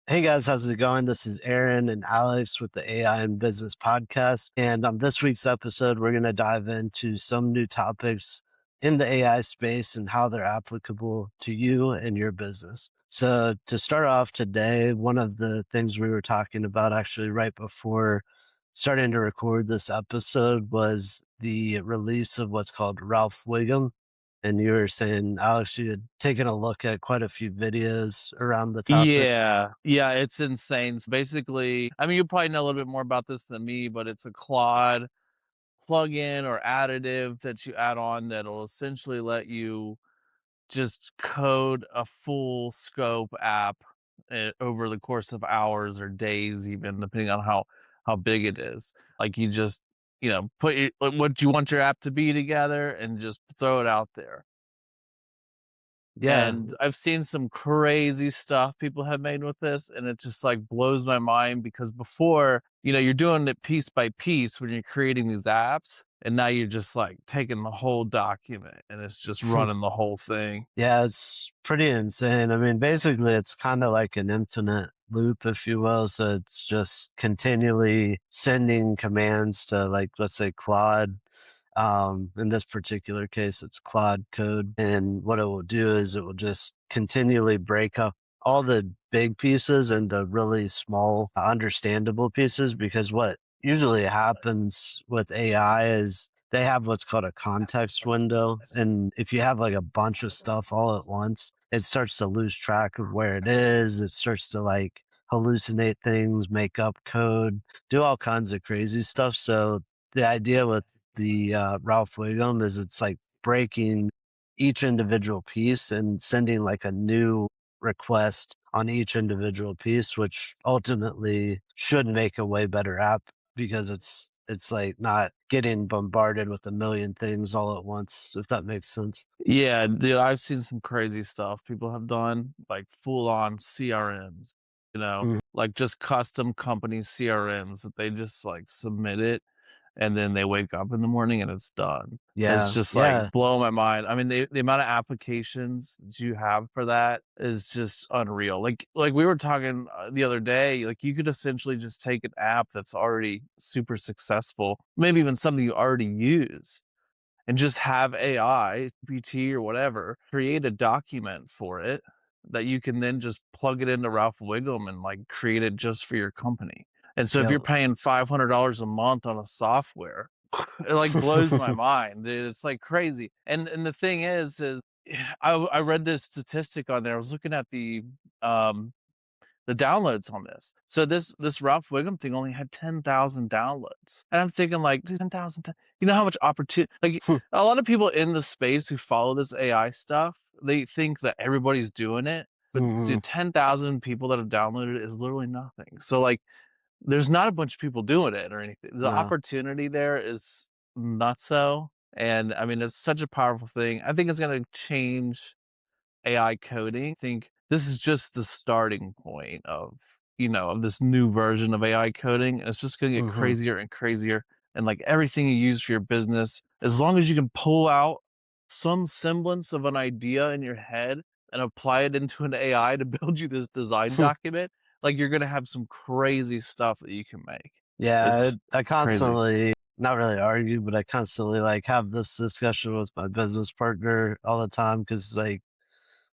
Hey guys, how's it going? This is Aaron and Alex with the AI and Business Podcast. And on this week's episode, we're going to dive into some new topics in the AI space and how they're applicable to you and your business. So, to start off today, one of the things we were talking about actually right before starting to record this episode was the release of what's called Ralph Wiggum. And you were saying, Alex, you had taken a look at quite a few videos around the topic. Yeah, it's insane. So basically, I mean, you probably know a little bit more about this than me, but it's a Claude plugin or additive that you add on that'll essentially let you just code a full scope app over the course of hours or days, even depending on how big it is. Like you just, put what you want your app to be together and just throw it out there. Yeah. And I've seen some crazy stuff people have made with this, and it just, like, blows my mind because before, you're doing it piece by piece when you're creating these apps, and now you're just, like, taking the whole document, and it's just running the whole thing. Yeah, it's pretty insane. I mean, basically, it's kind of like an infinite loop, if you will. So it's just continually sending commands to, like, let's say Claude. In this particular case, it's Claude code. And what it will do is it will just continually break up all the big pieces into really small, understandable pieces. Because what usually happens with AI is they have what's called a context window. And if you have like a bunch of stuff all at once, it starts to lose track of where it is. It starts to like hallucinate things, make up code, do all kinds of crazy stuff. So the idea with the Ralph Wiggum is it's like breaking each individual piece and sending like a new request on each individual piece, which ultimately should make a way better app because it's like not getting bombarded with a million things all at once, if that makes sense. Yeah, dude, I've seen some crazy stuff people have done, like full on CRMs, Mm. like just custom company CRMs that they just like submit it and then they wake up in the morning and it's done. It's Yeah, just like yeah. blow my mind. I mean, the amount of applications that you have for that is just unreal. Like we were talking the other day, like you could essentially just take an app that's already super successful, maybe even something you already use, and just have AI, GPT or whatever, create a document for it that you can then just plug it into Ralph Wiggum and like create it just for your company. And so if you're Yeah. paying $500 a month on a software, it like blows my mind, dude. It's like crazy. And the thing is I read this statistic on there. I was looking at um the downloads on this. So this Ralph Wiggum thing only had 10,000 downloads. And I'm thinking like, dude, 10,000, you know how much opportunity, like a lot of people in the space who follow this AI stuff, they think that everybody's doing it. But Mhm. dude, 10,000 people that have downloaded it is literally nothing. So like, there's not a bunch of people doing it or anything. The No. opportunity there is not so. And I mean, it's such a powerful thing. I think it's going to change AI coding. I think this is just the starting point of this new version of AI coding. And it's just going to get Mhm. crazier and crazier. And like everything you use for your business, as long as you can pull out some semblance of an idea in your head and apply it into an AI to build you this design document, like you're going to have some crazy stuff that you can make. Yeah, It's I crazy. constantly not really argue, but I constantly like have this discussion with my business partner all the time because like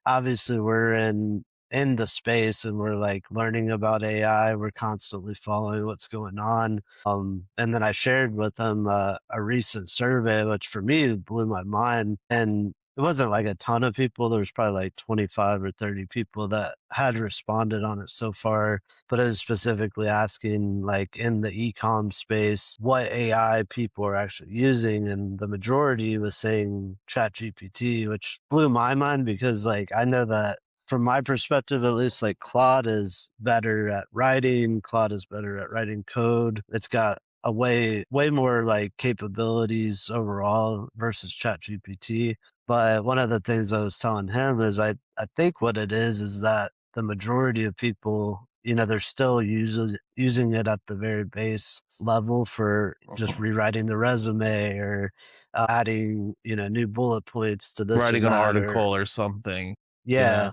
obviously we're in the space and we're like learning about AI. We're constantly following what's going on. And then I shared with him a recent survey, which for me blew my mind. And it wasn't like a ton of people. There was probably like 25 or 30 people that had responded on it so far, but it was specifically asking like in the e-com space what AI people are actually using, and the majority was saying ChatGPT, which blew my mind because like I know that from my perspective at least, like Claude is better at writing, Claude is better at writing code. It's got a way more like capabilities overall versus ChatGPT. But one of the things I was telling him is I think what it is that the majority of people, they're still using it at the very base level for just Mhm. rewriting the resume or adding, new bullet points to this or Writing an that, or article or something, you yeah. know?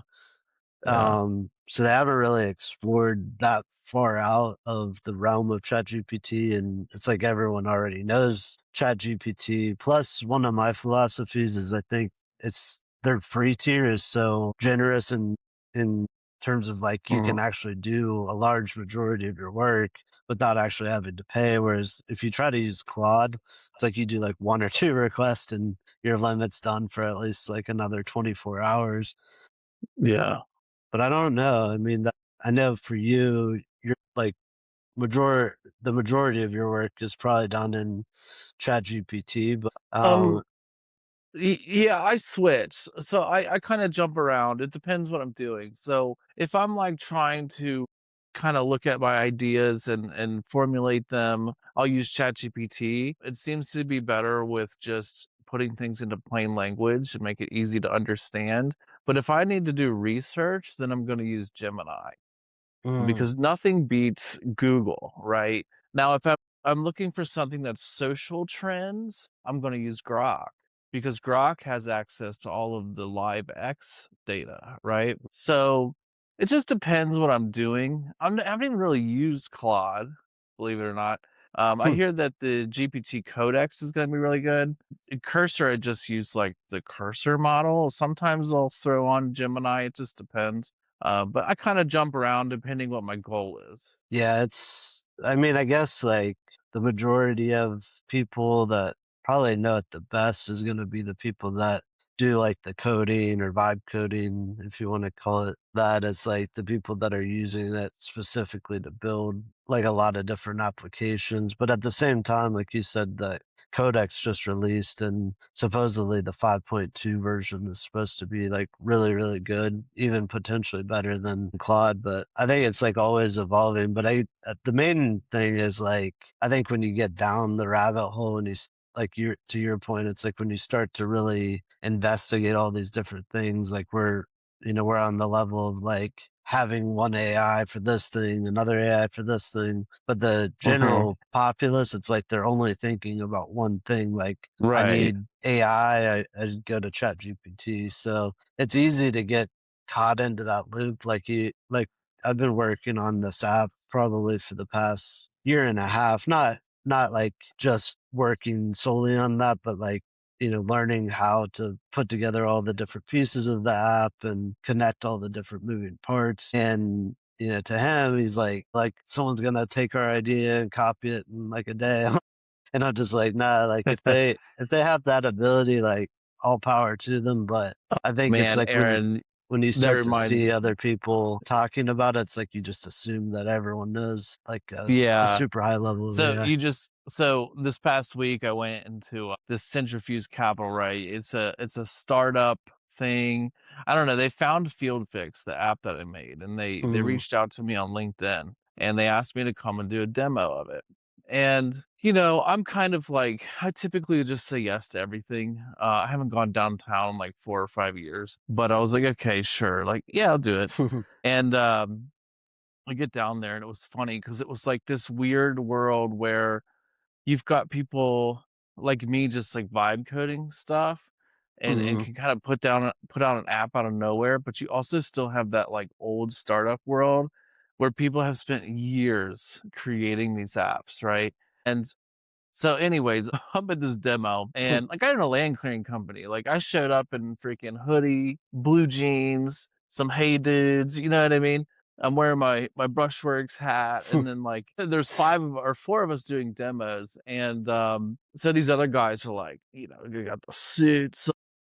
Yeah. So they haven't really explored that far out of the realm of ChatGPT, and it's like everyone already knows ChatGPT. Plus, one of my philosophies is I think it's their free tier is so generous in terms of like you can Mhm. actually do a large majority of your work without actually having to pay. Whereas if you try to use Claude, it's like you do like one or two requests and your limit's done for at least like another 24 hours. Yeah. But I don't know. I mean, I know for you, you're like the majority of your work is probably done in ChatGPT, but Um, yeah, I switch. So I kinda jump around. It depends what I'm doing. So if I'm, like, trying to kinda look at my ideas and formulate them, I'll use ChatGPT. It seems to be better with just putting things into plain language and make it easy to understand. But if I need to do research, then I'm gonna use Gemini. mm, Because nothing beats Google, right? Now, if I'm looking for something that's social trends, I'm gonna use Grok because Grok has access to all of the live X data, right? So, it just depends what I'm doing. I haven't even really used Claude, believe it or not. I hear that the GPT codex is gonna be really good. In Cursor, I just use, like, the Cursor model. Sometimes I'll throw on Gemini, it just depends. But I kinda jump around depending what my goal is. yeah, I mean, I guess like the majority of people that probably know it the best is going to be the people that do like the coding or vibe coding, if you want to call it that. It's like the people that are using it specifically to build like a lot of different applications. But at the same time, like you said, the Codex just released, and supposedly the 5.2 version is supposed to be like really, really good, even potentially better than Claude. But I think it's like always evolving. But the main thing is like, I think when you get down the rabbit hole and like to your point, it's like when you start to really investigate all these different things, like we're on the level of like having one AI for this thing, another AI for this thing. But the Mhm. general populace, it's like they're only thinking about one thing. Like, I Right. need AI, I go to ChatGPT. So it's easy to get caught into that loop. Like I've been working on this app probably for the past year and a half, not like just working solely on that, but like learning how to put together all the different pieces of the app and connect all the different moving parts. And, to him, he's like someone's gonna take our idea and copy it in like a day. And I'm just like, nah, like if they have that ability, like all power to them. But I think it's Man, like Aaron, when you that start to reminds see other people talking about it, it's like you just assume that everyone knows like a Yeah. super high level of AI. So this past week, I went into, this Centrifuge Capital, right? It's a startup thing. I don't know, they found Field Fix, the app that I made, and they Mhm. reached out to me on LinkedIn, and they asked me to come and do a demo of it. And, I'm kind of like I typically just say yes to everything. I haven't gone downtown in, like, 4 or 5 years, but I was like, "Okay, sure, like, yeah, I'll do it." And, I get down there and it was funny because it was like this weird world where you've got people like me just like vibe coding stuff and Mhm. can kind of put out an app out of nowhere, but you also still have that like old startup world where people have spent years creating these apps, right? And so anyways, I'm at this demo and like I own a land clearing company. Like I showed up in freaking hoodie, blue jeans, some hey dudes, you know what I mean? I'm wearing my brushworks hat and then like there's 5 of or 4 of us doing demos and so these other guys are like, they got the suits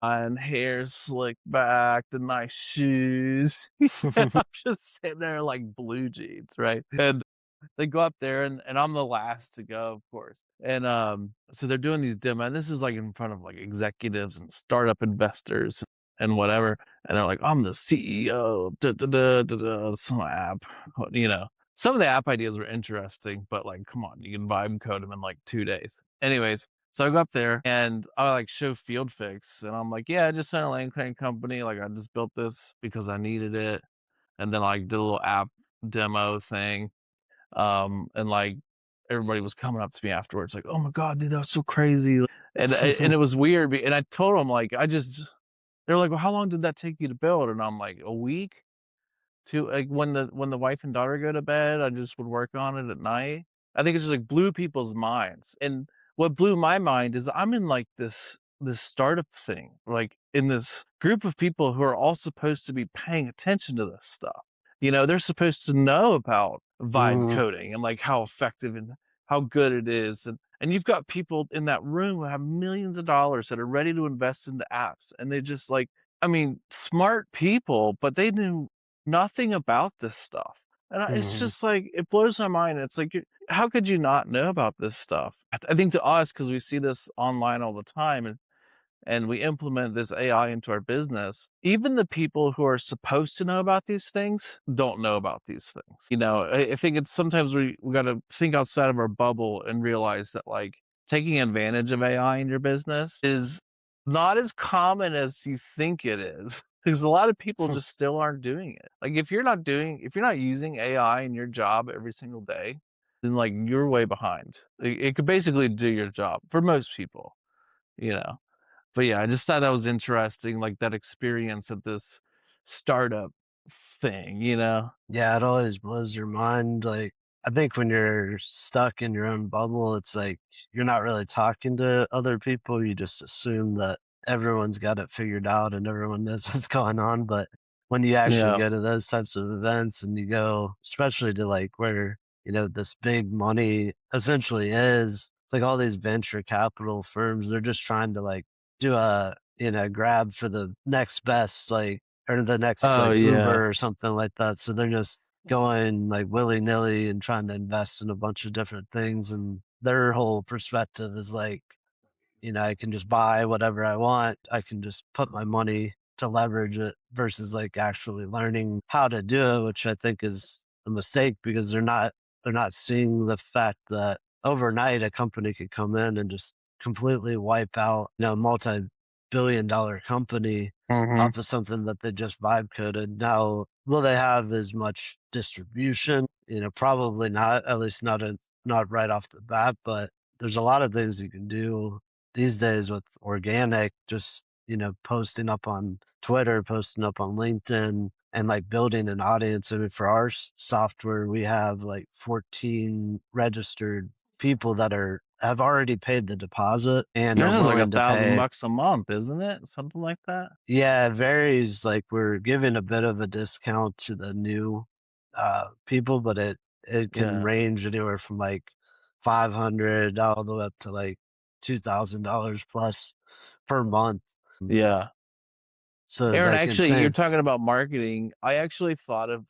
on, hair slicked back, the nice shoes. And I'm just sitting there like blue jeans, right? And they go up there and I'm the last to go, of course. And, so they're doing these demo and this is, like, in front of, like, executives and startup investors and whatever, and they're like, "I'm the CEO of da da da da da some app," you know? Some of the app ideas were interesting, but, like, come on, you can vibe code them in, like, 2 days. Anyways, so I go up there and I, like, show Field Fix, and I'm like, "Yeah, I just sent a land clearing company, like, I just built this because I needed it," and then, like, did a little app demo thing. And like everybody was coming up to me afterwards, like, "Oh my god, dude, that's so crazy!" And it was weird. And I told them like, they're like, "Well, how long did that take you to build?" And I'm like, "A week." to like, when the wife and daughter go to bed, I just would work on it at night. I think it just, like, blew people's minds, and what blew my mind is I'm in, like, this startup thing, like, in this group of people who are all supposed to be paying attention to this stuff. You know, they're supposed to know about vibe Mhm, coding and, like, how effective and how good it is, and you've got people in that room who have millions of dollars that are ready to invest into apps, and they just, like, I mean, smart people, but they knew nothing about this stuff. And it's mhm, just like, it blows my mind. It's like, how could you not know about this stuff? I think to us, because we see this online all the time, and we implement this AI into our business, even the people who are supposed to know about these things don't know about these things. You know, I think it's sometimes we got to think outside of our bubble and realize that like taking advantage of AI in your business is not as common as you think it is. Because a lot of people just still aren't doing it. Like if you're not using AI in your job every single day, then like you're way behind. It could basically do your job for most people, you know. But yeah, I just thought that was interesting, like, that experience at this startup thing, you know? Yeah, it always blows your mind, like, I think when you're stuck in your own bubble, it's like you're not really talking to other people, you just assume that everyone's got it figured out and everyone knows what's going on, but when you actually Yeah. go to those types of events and you go especially to, like, where, this big money essentially is, it's like all these venture capital firms, they're just trying to, like, do a, grab for the next best, like or the next, Oh, like, yeah. Uber or something like that, so they're just going, like, willy-nilly and trying to invest in a bunch of different things, and their whole perspective is like, I can just buy whatever I want. I can just put my money to leverage it versus like actually learning how to do it, which I think is a mistake because they're not seeing the fact that overnight a company could come in and just completely wipe out, a multi-billion dollar company Mhm. off of something that they just vibe coded. Now, will they have as much distribution? Probably not, at least not right off the bat, but there's a lot of things you can do these days with organic, just, posting up on Twitter, posting up on LinkedIn, and like building an audience. I mean, for our software, we have like 14 registered people that have already paid the deposit and are Yours is like willing to pay. $1,000 a month, isn't it? Something like that? Yeah, it varies. Like we're giving a bit of a discount to the new people, but it can Yeah. range anywhere from like 500 all the way up to like $2,000 plus per month. Yeah. So it's Aaron, like actually, you're insane. talking about marketing. I actually thought of,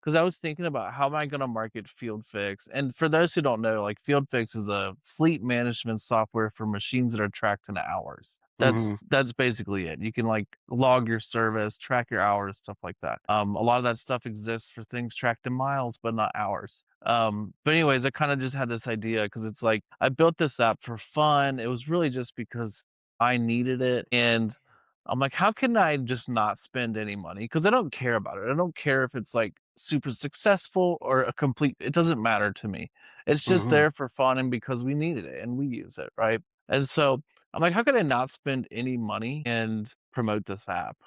'cause I was thinking about how am I gonna market Field Fix, and for those who don't know, like, Field Fix is a fleet management software for machines that are tracked in hours. That's Mhm. that's basically it. You can, like, log your service, track your hours, stuff like that. A lot of that stuff exists for things tracked in miles, but not hours. But anyways, I kinda just had this idea because it's like, I built this app for fun. It was really just because I needed it, and I'm like, how can I just not spend any money? Because I don't care about it. I don't care if it's like super successful or a complete, it doesn't matter to me. It's just Mhm. there for fun and because we needed it and we use it, right? And so I'm like, how can I not spend any money and promote this app?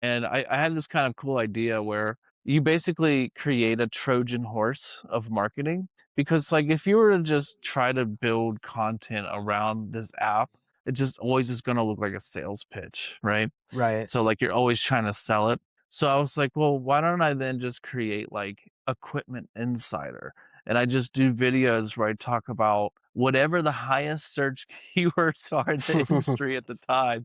And I had this kind of cool idea where you basically create a Trojan horse of marketing. Because, like, if you were to just try to build content around this app, it just always is gonna look like a sales pitch, right? Right. So, like, you're always trying to sell it. So I was like, "Well, why don't I then just create, like, Equipment Insider?" And I just do videos where I talk about whatever the highest search keywords are in the industry at the time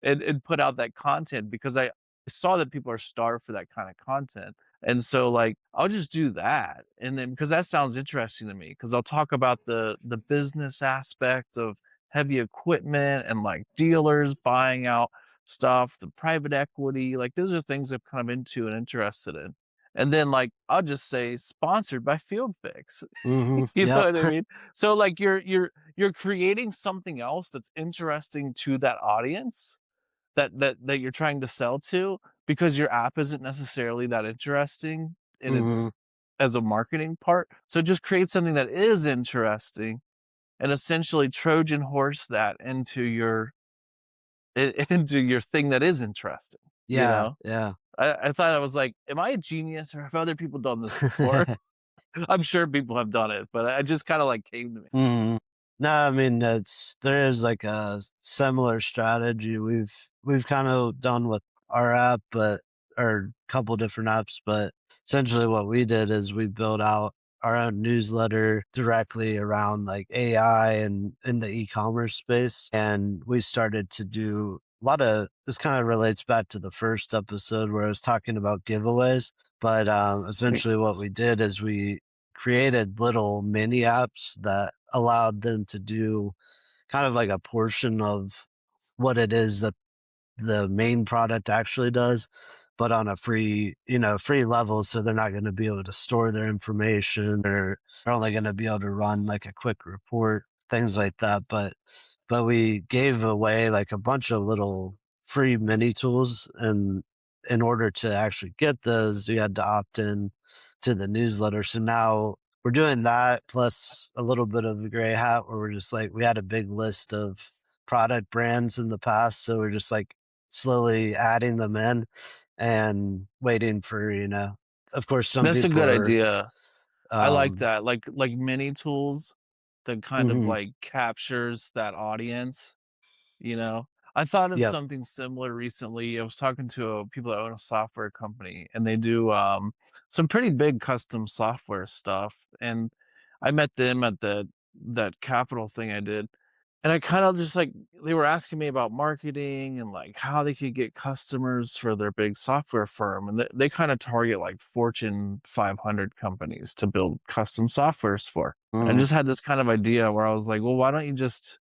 and put out that content because I saw that people are starved for that kinda content. And so, like, I'll just do that, and then because that sounds interesting to me, because 'cause I'll talk about the business aspect of heavy equipment and, like, dealers buying out stuff, the private equity, like, those are things I'm kind of into and interested in. And then, like, I'll just say sponsored by Field Fix. Mhm. You know Yep. what I mean? So, like, you're creating something else that's interesting to that audience that you're trying to sell to because your app isn't necessarily that interesting in its Mhm. as a marketing part. So just create something that is interesting and essentially Trojan horse that into your into your thing that is interesting, you Yeah, know? yeah. I thought I was like, "Am I a genius or have other people done this before?" I'm sure people have done it, but I just kinda, like, came to me. Mhm. No, I mean, there is like a similar strategy we've kind of done with our app, but or couple different apps, but essentially what we did is we built out our own newsletter directly around like AI and in the e-commerce space. And we started to do a lot of this kind of relates back to the first episode where I was talking about giveaways. But Like, essentially what we did is we created little mini apps that allowed them to do kind of like a portion of what it is that the main product actually does, but on a free, free level. So they're not going to be able to store their information or they're only going to be able to run like a quick report, things like that. But we gave away like a bunch of little free mini tools. And in order to actually get those, you had to opt in to the newsletter. So now we're doing that plus a little bit of a gray hat where we're just like, we had a big list of product brands in the past. So we're just like, slowly adding them in and waiting for, of course, some that's a people good are, idea. I like um that, like mini tools that kind of, mhm, like, captures that audience. You know? I thought of yep, something similar recently. I was talking to, people that own a software company, and they do, some pretty big custom software stuff, and I met them at that capital thing I did, and I kinda just, like they were asking me about marketing and, like, how they could get customers for their big software firm, and they kinda target, like, Fortune 500 companies to build custom softwares for. I mhm, just had this kind of idea where I was like, "Well, why don't you just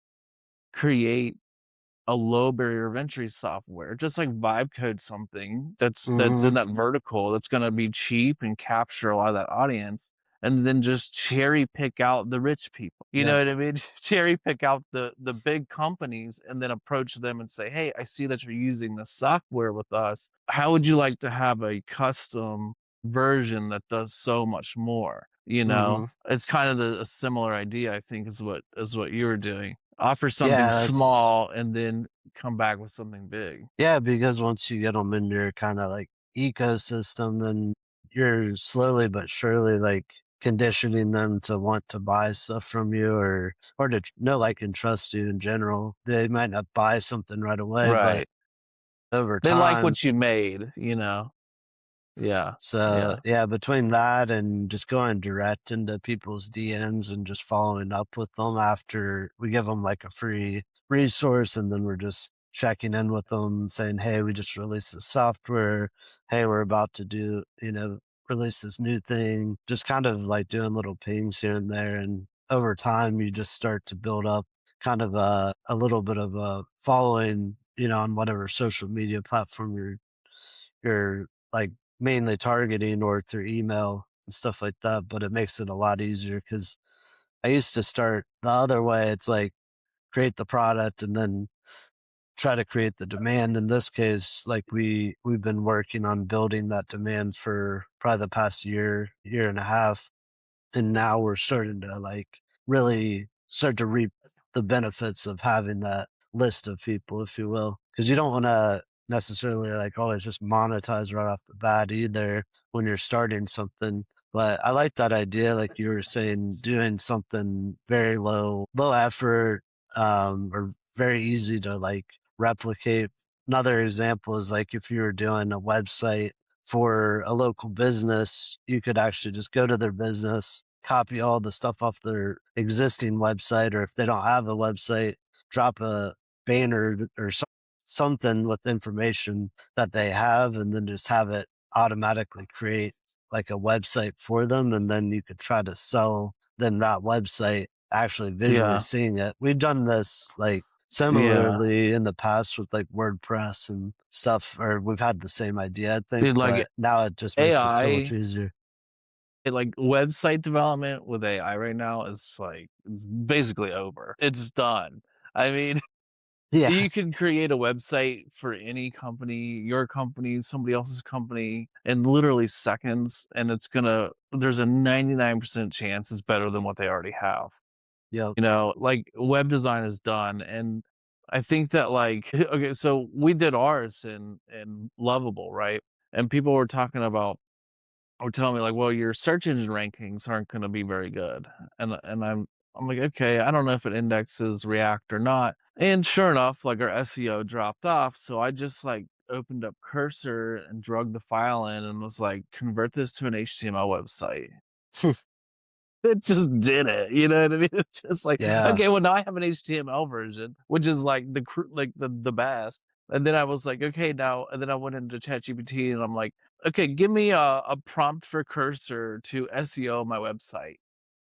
create a low barrier of entry software, just like vibe code something that's in mhm, that vertical that's gonna be cheap and capture a lot of that audience, and then just cherry pick out the rich people. You know yep, what I mean? Cherry pick out the big companies and then approach them and say, "Hey, I see that you're using this software with us. How would you like to have a custom version that does so much more?" You know? mhm. It's kind of a similar idea, I think, is what you were doing. Offer something Yeah, that's small and then come back with something big. yeah, because once you get them in your kinda, like, ecosystem, then you're slowly but surely, like, conditioning them to want to buy stuff from you or to know, like, and trust you in general. They might not buy something right away, but Right. over They like time. what you made, you know? Yeah, So, yeah. yeah, between that and just going direct into people's DMs and just following up with them after we give them like a free resource, and then we're just checking in with them saying, "Hey, we just released this software. Hey, we're about to do, release this new thing." Just kind of like doing little pings here and there. And over time, you just start to build up kind of a little bit of a following, on whatever social media platform you're like mainly targeting or through email and stuff like that, but it makes it a lot easier because I used to start the other way. It's like create the product and then try to create the demand. In this case, like we've been working on building that demand for probably the past year and a half. And now we're starting to, like, really start to reap the benefits of having that list of people, if you will, because you don't wanna necessarily, like, always just monetize right off the bat either when you're starting something. But I like that idea, like you were saying, doing something very low effort, or very easy to, like, replicate. Another example is, like, if you were doing a website for a local business, you could actually just go to their business, copy all the stuff off their existing website, or if they don't have a website, drop a banner or something with information that they have, and then just have it automatically create like a website for them. And then you could try to sell them that website, actually visually Yeah, seeing it. We've done this like yeah. similarly in the past with like WordPress and stuff, or we've had the same idea, I think, Dude, like, but now it just makes it so much AI easier. like, website development with AI right now is, like it's basically over. It's done. I mean, Yeah. you can create a website for any company, your company, somebody else's company, in literally seconds, and there's a 99% chance it's better than what they already have. Yep. You know, like, web design is done, and I think that, like okay, so we did ours in Lovable, right? and people were talking about or telling me like, "Well, your search engine rankings aren't gonna be very good." And I'm like, "Okay, I don't know if it indexes React or not." And sure enough, like our SEO dropped off, so I just like opened up Cursor and drug the file in and was like, "Convert this to an HTML website." It just did it, you know what I mean? It's just like, Yeah. okay, well, now I have an HTML version, which is like like the best. And then I was like, okay, now, and then I went into ChatGPT and I'm like, okay, give me a prompt for cursor to SEO my website.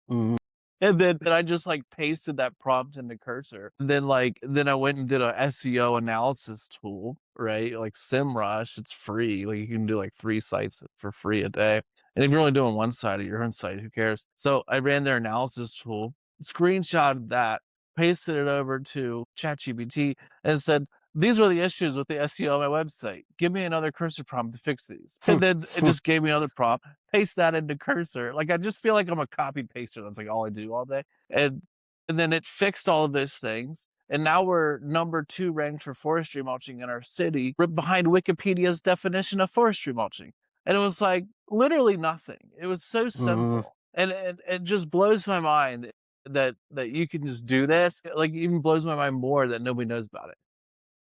Mhm. And then I just, like, pasted that prompt into Cursor. Then I went and did a SEO analysis tool, right? Like SEMrush, it's free. Like, you can do, like, 3 sites for free a day. And if you're only doing 1 site of your own site, who cares? So, I ran their analysis tool, screenshotted that, pasted it over to ChatGPT, and said, "These were the issues with the SEO on my website. Give me another Cursor prompt to fix these." And then it just gave me another prompt, paste that into Cursor. Like, I just feel like I'm a copy paster. That's like all I do all day. And then it fixed all of those things. And now we're number 2 ranked for forestry mulching in our city, right behind Wikipedia's definition of forestry mulching. And it was like literally nothing. It was so Mhm. simple. And it just blows my mind that you can just do this. Like it even blows my mind more that nobody knows about it.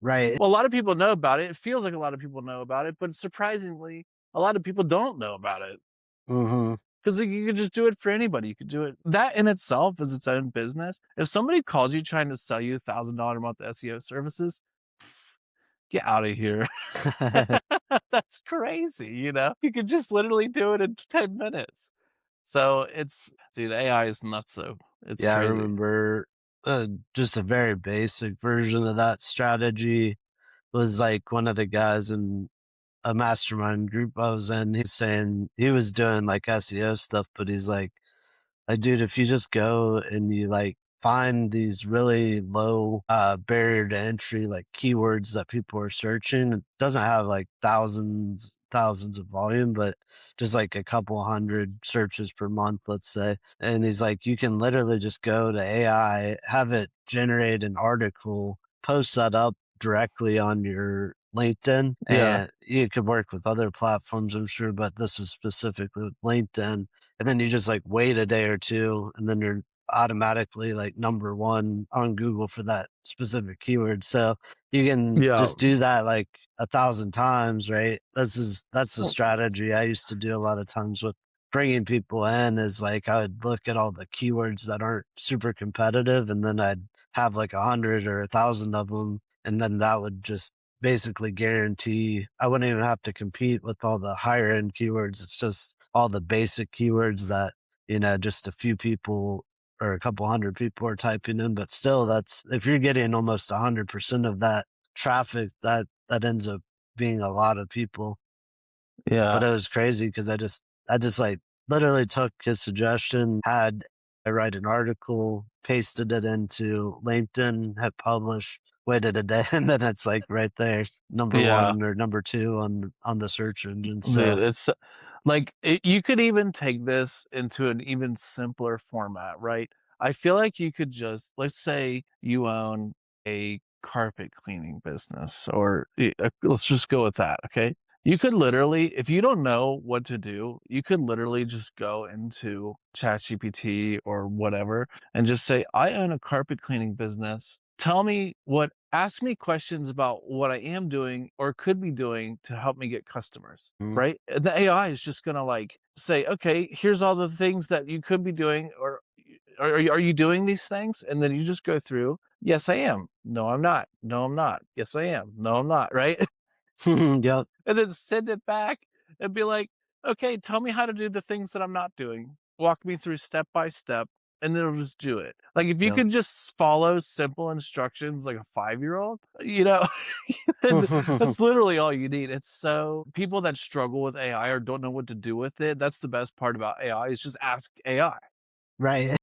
Right. Well, a lot of people know about it. It feels like a lot of people know about it, but surprisingly, a lot of people don't know about it. Mhm. 'Cause you could just do it for anybody, you could do it that in itself is its own business. If somebody calls you trying to sell you $1,000 a month SEO services, get out of here. That's crazy, you know? You could just literally do it in 10 minutes. So it's dude, AI is nutso. It's Yeah, I crazy. remember, just a very basic version of that strategy was, like, one of the guys in a mastermind group I was in, he was saying he was doing, like, SEO stuff, but he's like, dude, if you just go and you like find these really low barrier to entry like keywords that people are searching, it doesn't have like thousands of volume, but just like a couple hundred searches per month, let's say. And he's like, you can literally just go to AI, have it generate an article, post that up directly on your LinkedIn, Yeah. and you could work with other platforms, I'm sure, but this is specifically with LinkedIn, and then you just like wait a day or 2, and then you're automatically like number 1 on Google for that specific keyword. So you can Yeah. just do that like 1,000 times, right? That's the Well, strategy I used to do a lot of times with bringing people in is like I would look at all the keywords that aren't super competitive, and then I'd have like 100 or 1,000 of them, and then that would just basically guarantee I wouldn't even have to compete with all the higher end keywords. It's just all the basic keywords that, just a few people or a couple hundred people are typing in, but still that's if you're getting almost 100% of that traffic, that ends up being a lot of people. But yeah. it was crazy because I just like literally took his suggestion, had I write an article, pasted it into LinkedIn, hit publish, waited a day, and then it's like right there, number Yeah. 1 or number 2 on the search engine. Dude, So, it's like you could even take this into an even simpler format, right? I feel like you could just let's say you own a carpet cleaning business, or let's just go with that, okay? You could literally, if you don't know what to do, you could literally just go into ChatGPT or whatever and just say, I own a carpet cleaning business. Tell me ask me questions about what I am doing or could be doing to help me get customers, mm, right? The AI is just gonna like say, okay, here's all the things that you could be doing, or are you doing these things? And then you just go through, yes, I am. No, I'm not. No, I'm not. Yes, I am. No, I'm not. Right. yep, And then send it back and be like, okay, tell me how to do the things that I'm not doing. Walk me through step by step, and then it'll just do it. Like if you yep. could just follow simple instructions like a 5-year-old, you know, and that's literally all you need. It's so people that struggle with AI or don't know what to do with it, that's the best part about AI is just ask AI. Right.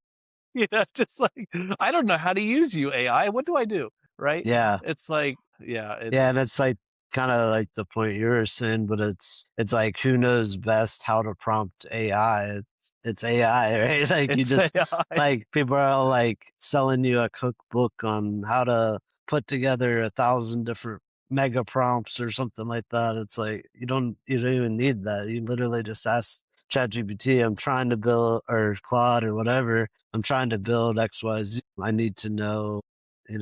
You know, just like I don't know how to use you, AI. What do I do? Right? Yeah. It's like, yeah, Yeah, and it's it's like kinda like the point you were saying, but it's like who knows best how to prompt AI? It's AI, right? Like you it's just AI. like people are all like selling you a cookbook on how to put together 1,000 different mega prompts or something like that. It's like you don't even need that. You literally just ask ChatGPT, I'm trying to build or Claude or whatever, I'm trying to build XYZ. I need to know,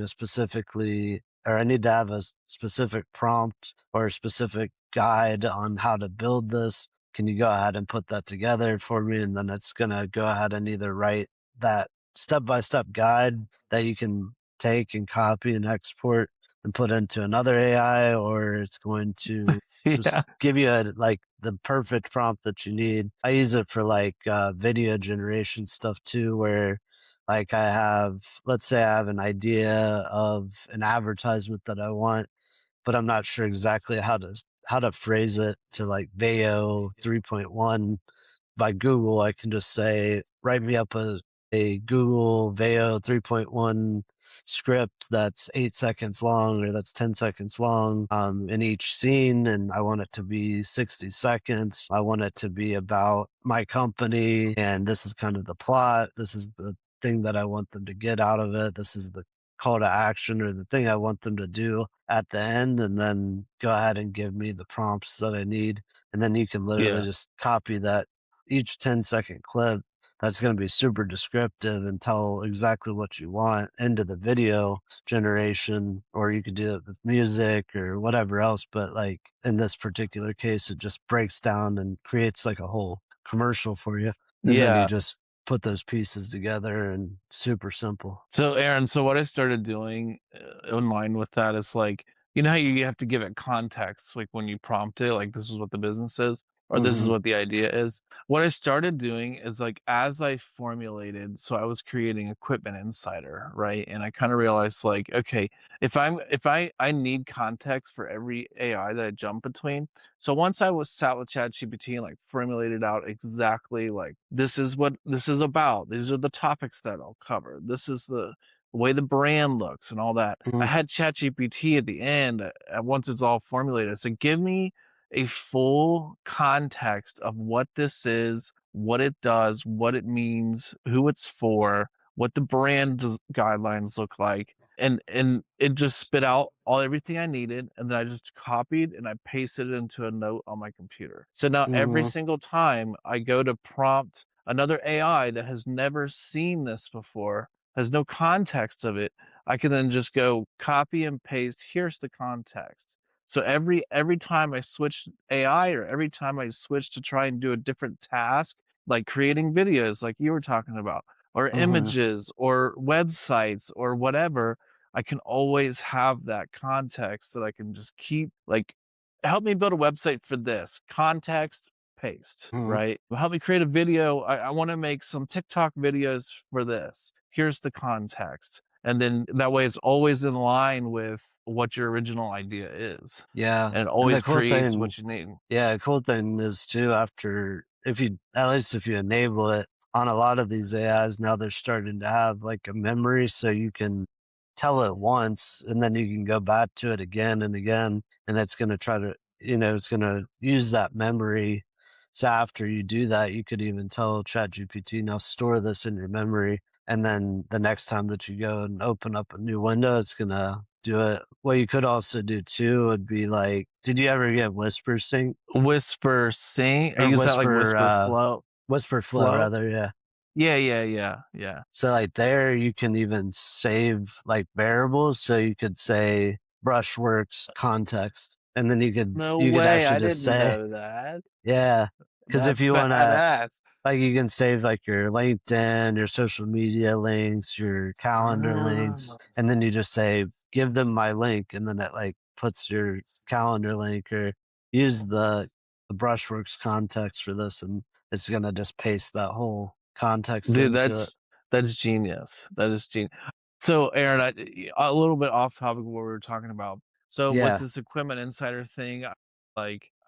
specifically or I need to have a specific prompt or a specific guide on how to build this. Can you go ahead and put that together for me? And then it's gonna go ahead and either write that step-by-step guide that you can take and copy and export and put into another AI, or it's going to just Yeah. give you the perfect prompt that you need. I use it for video generation stuff too, where let's say I have an idea of an advertisement that I want, but I'm not sure exactly how to phrase it to like Veo 3.1 by Google. I can just say, write me up a Google Veo 3.1 script that's 8 seconds long or that's 10 seconds long in each scene. And I want it to be 60 seconds. I want it to be about my company. And this is kind of the plot. This is the thing that I want them to get out of it. This is the call to action or the thing I want them to do at the end, and then go ahead and give me the prompts that I need. And then you can literally Yeah. just copy that each 10-second clip that's going to be super descriptive and tell exactly what you want into the video generation, or you could do it with music or whatever else. But like in this particular case, it just breaks down and creates like a whole commercial for you. And then you Yeah. just put those pieces together and super simple. So, Aaron, so what I started doing in line with that is like, you know how you have to give it context, like when you prompt it, like this is what the business is, or this is Hmm. what the idea is. What I started doing is like as I formulated, so I was creating Equipment Insider, right? And I kind of realized like, okay, if I need context for every AI that I jump between. So once I was sat with ChatGPT and like formulated out exactly like this is what this is about. These are the topics that I'll cover. This is the way the brand looks and all that. I Hmm. had ChatGPT at the end, once it's all formulated. So give me a full context of what this is, what it does, what it means, who it's for, what the guidelines look like, and it just spit out all everything I needed, and then I just copied and I pasted it into a note on my computer. So now every Hmm. single time I go to prompt another AI that has never seen this before, has no context of it, I can then just go copy and paste, here's the context. So every time I switch AI or every time I switch to try and do a different task, like creating videos like you were talking about, or Hmm. images or websites or whatever, I can always have that context that I can just keep like, help me build a website for this context, paste, Hmm. right? Help me create a video. I want to make some TikTok videos for this. Here's the context. And then that way it's always in line with what your original idea is. Yeah. And it And always the cool creates thing what you need. Yeah, the cool thing is too, after if you at least if you enable it on a lot of these AIs now, they're starting to have like a memory, so you can tell it once and then you can go back to it again and again, and it's going to try to, it's going to use that memory. So after you do that, you could even tell ChatGPT, now store this in your memory, and then the next time that you go and open up a new window, it's going to do it. What you could also do too would be like, did you ever get Whisper Sync Whisper Sing. I or use that like Whisper Whisper Flow Flow. rather? Yeah. Yeah, yeah, yeah, yeah. So like there, you can even save like variables. So you could say Brushworks context, and then you could No you could way, actually I just didn't say, know that. yeah, because if That's you want to, badass. like, you can save like your LinkedIn, your social media links, your calendar links, Oh. and then you just say, "Give them my link," and then it like puts your calendar link, or use the Brushworks context for this, and it's gonna just paste that whole context Dude, into it. that's genius. That is genius. So, Aaron, a little bit off topic of what we were talking about. So, with Yeah. this Equipment Insider thing,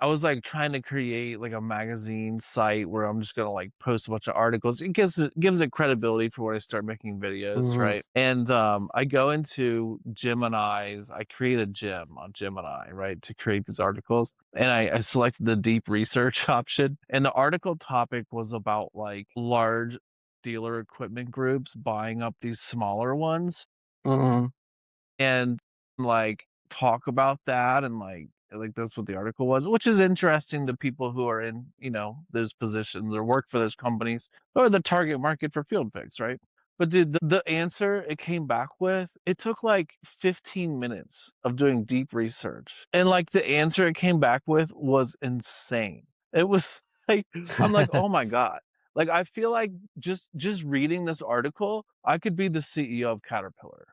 I was like trying to create like a magazine site where I'm just gonna like post a bunch of articles. It gives it credibility for when I start making videos, Mhm. right? And I go into Gemini's. I create a gem on Gemini, right, to create these articles. And I selected the deep research option, and the article topic was about like large dealer equipment groups buying up these smaller ones, Mhm. and, like, talk about that and like that's what the article was, which is interesting to people who are in, those positions or work for those companies or the target market for field fix, right? But dude, the answer it came back with, it took like 15 minutes of doing deep research. And like the answer it came back with was insane. It was like, I'm like, oh my God. Like I feel like just reading this article, I could be the CEO of Caterpillar.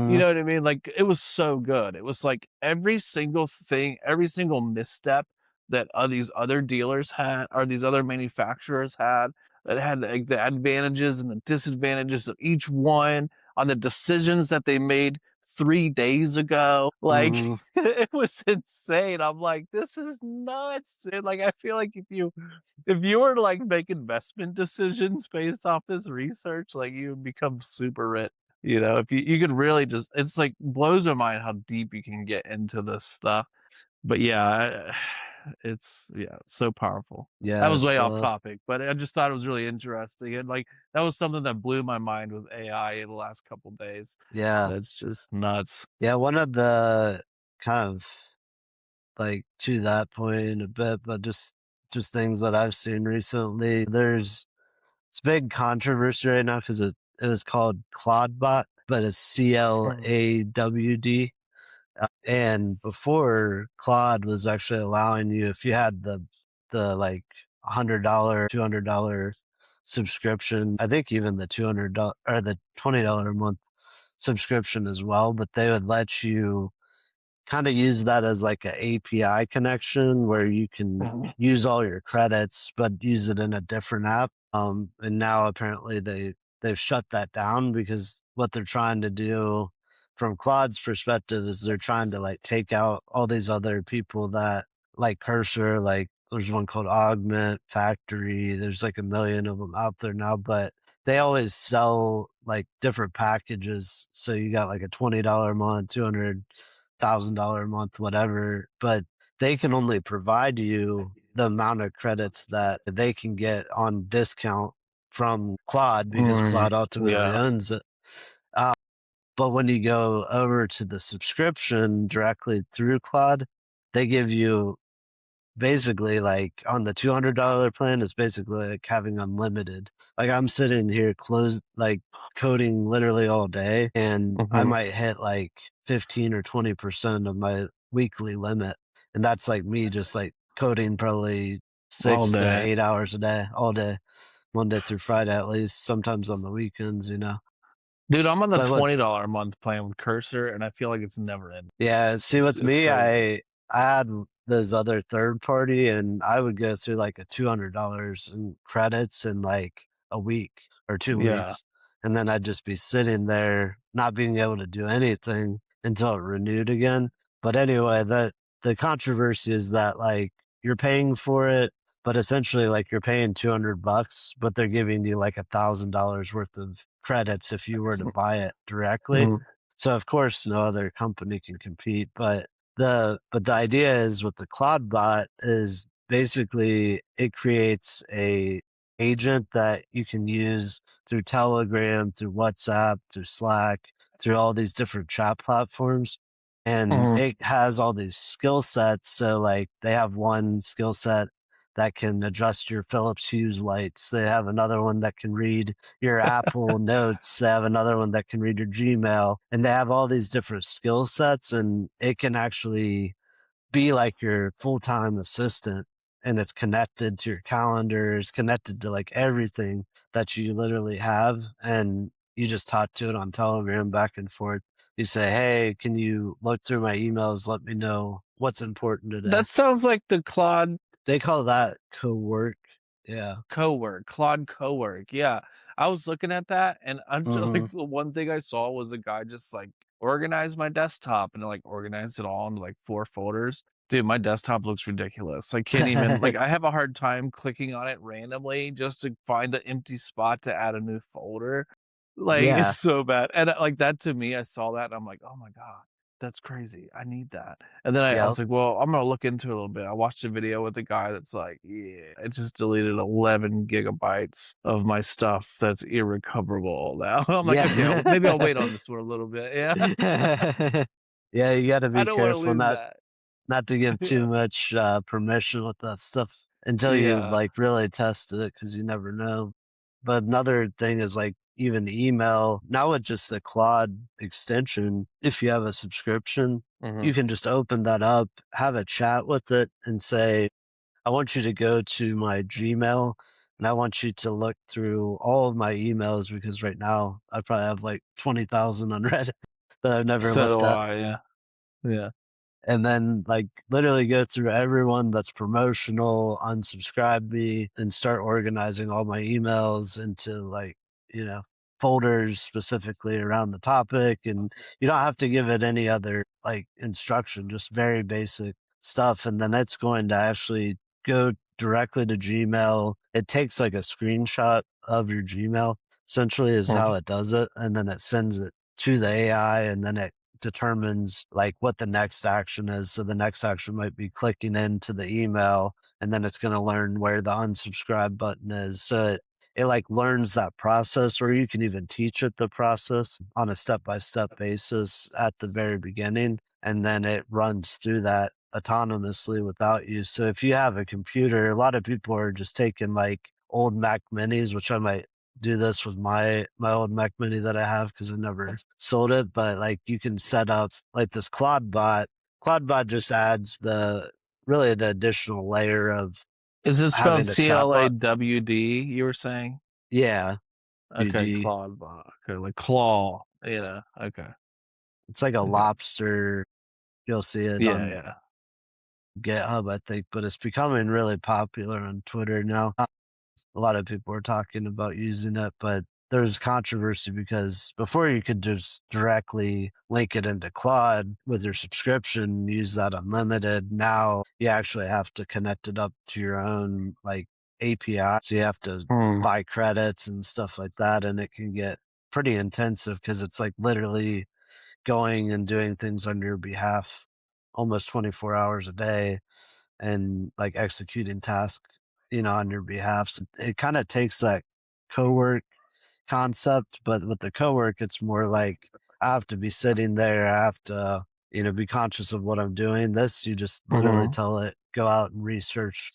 You Mhm, know what I mean? Like, it was so good. It was like every single thing, every single misstep that, these other dealers had or these other manufacturers had, that had, like, the advantages and the disadvantages of each one, on the decisions that they made 3 days ago. Like, mhm. it was insane. I'm like, "This is nuts, dude." Like, I feel like if you were to, like, make investment decisions based off this research, like, you would become super rich. If you could really just it's like blows my mind how deep you can get into this stuff. But yeah, it's so powerful. That Yeah, was it's way off wild. topic, but I just thought it was really interesting, and, like, that was something that blew my mind with AI in the last couple days. Yeah. That's just nuts. Yeah, one of the kind of, like, to that point a bit, but just things that I've seen recently, it's big controversy right now because it was called ClaudeBot, but it's Mm, CLAWD. And before, Claude was actually allowing you if you had like, $100, $200 subscription, I think even the $200 or the $20 a month subscription as well, but they would let you kinda use that as like a API connection where you can mhm, use all your credits, but use it in a different app. And now apparently they've shut that down because what they're trying to do from Claude's perspective is they're trying to like take out all these other people that like Cursor, like there's one called Augment, Factory, there's like a million of them out there now, but they always sell like different packages. So you got like a $20 a month, 200,000 a month, whatever, but they can only provide you the amount of credits that they can get on discount from Claude because Claude ultimately yeah. owns it. Uh, but when you go over to the subscription directly through Claude, they give you basically, like, on the $200 plan, it's basically like having unlimited. Like, I'm sitting here coding literally all day, and I Mhm. might hit, like, 15 or 20% of my weekly limit, and that's, like, me just, like, coding probably All 6 to day. 8 hours a day, all day, Monday through Friday at least, sometimes on the weekends, you know? Dude, I'm on the But what $20 a month plan with Cursor, and I feel like it's never ending. Yeah, see, It's with it's me, crazy. I had those other third party, and I would go through like a $200 in credits in like a week or 2 Yeah. weeks, and then I'd just be sitting there not being able to do anything until it renewed again. But anyway, the controversy is that like you're paying for it, but essentially like you're paying 200 bucks, but they're giving you like $1,000 worth of credits if you were to buy it directly. Mhm, So of course, no other company can compete, but the idea is with the Claude bot is basically it creates a agent that you can use through Telegram, through WhatsApp, through Slack, through all these different chat platforms. And mhm. it has all these skill sets. So like they have one skill set that can adjust your Philips Hue lights. They have another one that can read your Apple Notes. They have another one that can read your Gmail, and they have all these different skill sets, and it can actually be like your full-time assistant, and it's connected to your calendars, connected to like everything that you literally have, and you just talk to it on Telegram back and forth. You say, "Hey, can you look through my emails? Let me know what's important today." That sounds like the Claude They call that co-work. Yeah. Claude Cowork, yeah. I was looking at that, and I'm just like, Mhm. the one thing I saw was a guy just, like, organize my desktop, and, like, organized it all into, like, 4 folders. Dude, my desktop looks ridiculous. I can't even like, I have a hard time clicking on it randomly just to find an empty spot to add a new folder. Like, it's Yeah. so bad, and, like, that to me, I saw that, and I'm like, "Oh my god, that's crazy. I need that." And then I Yep. was like, "Well, I'm gonna look into it a little bit." I watched a video with a guy that's like, "Yeah, I just deleted 11 gigabytes of my stuff that's irrecoverable now." I'm like, "Okay, maybe I'll Yeah. wait on this one a little bit." Yeah. Yeah, you gotta I be don't wanna careful lose not that. not to give too Yeah. much, permission with that stuff until you've, Yeah. like, really tested it, because you never know. But another thing is, like, even email now with just the Claude extension, if you have a subscription, you Mhm. can just open that up, have a chat with it, and say, "I want you to go to my Gmail, and I want you to look through all of my emails," because right now I probably have, like, 20,000 unread that I've never So looked do at. I, yeah. Yeah. And then, like, literally go through everyone that's promotional, unsubscribe me, and start organizing all my emails into, like, you know, folders specifically around the topic, and you don't have to give it any other, like, instruction, just very basic stuff, and then it's going to actually go directly to Gmail. It takes, like, a screenshot of your Gmail, essentially, is how Mhm. it does it, and then it sends it to the AI, and then it determines like what the next action is. So the next action might be clicking into the email, and then it's going to learn where the unsubscribe button is. So it like learns that process, or you can even teach it the process on a step by step basis at the very beginning. And then it runs through that autonomously without you. So if you have a computer, a lot of people are just taking like old Mac minis, which I might do this with my old Mac Mini that I have because I never sold it, but, like, you can set up, like, this Claude bot. Claude bot just adds the really the additional layer of Is it spelled having a chatbot. CLAWD, you were saying? Yeah, Okay, UD. clawd bot. Okay, like claw, okay. It's like a Okay. lobster. You'll see it Yeah, on yeah. GitHub, I think, but it's becoming really popular on Twitter now. A lot of people are talking about using it, but there's controversy because before you could just directly link it into Claude with your subscription, use that unlimited. Now you actually have to connect it up to your own like API. So you have to Mm. buy credits and stuff like that. And it can get pretty intensive because it's like literally going and doing things on your behalf almost 24 hours a day and like executing tasks, on your behalf. So it kind of takes that co-work concept, but with the co-work, it's more like I have to be sitting there. I have to, be conscious of what I'm doing. This, you just literally Mhm. tell it, go out and research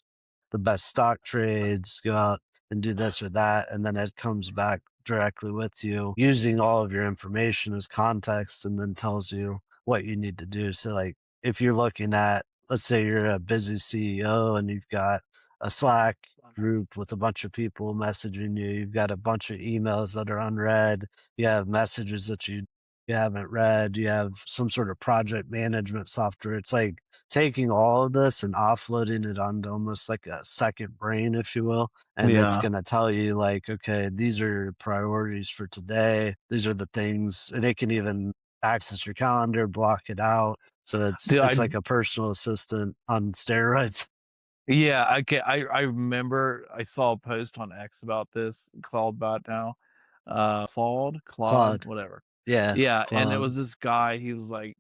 the best stock trades, go out and do this or that. And then it comes back directly with you using all of your information as context and then tells you what you need to do. So, like, if you're looking at, let's say you're a busy CEO and you've got a Slack group with a bunch of people messaging you. You've got a bunch of emails that are unread. You have messages that you haven't read. You have some sort of project management software. It's like taking all of this and offloading it onto almost like a second brain, if you will. And it's Yeah. going to tell you, like, okay, these are your priorities for today. These are the things, and it can even access your calendar, block it out. So it's Dude, it's like a personal assistant on steroids. yeah, I remember I saw a post on X about this, Claude bot now. Claude, Claude. whatever. Yeah, Yeah, and it Claude. was this guy, he was like,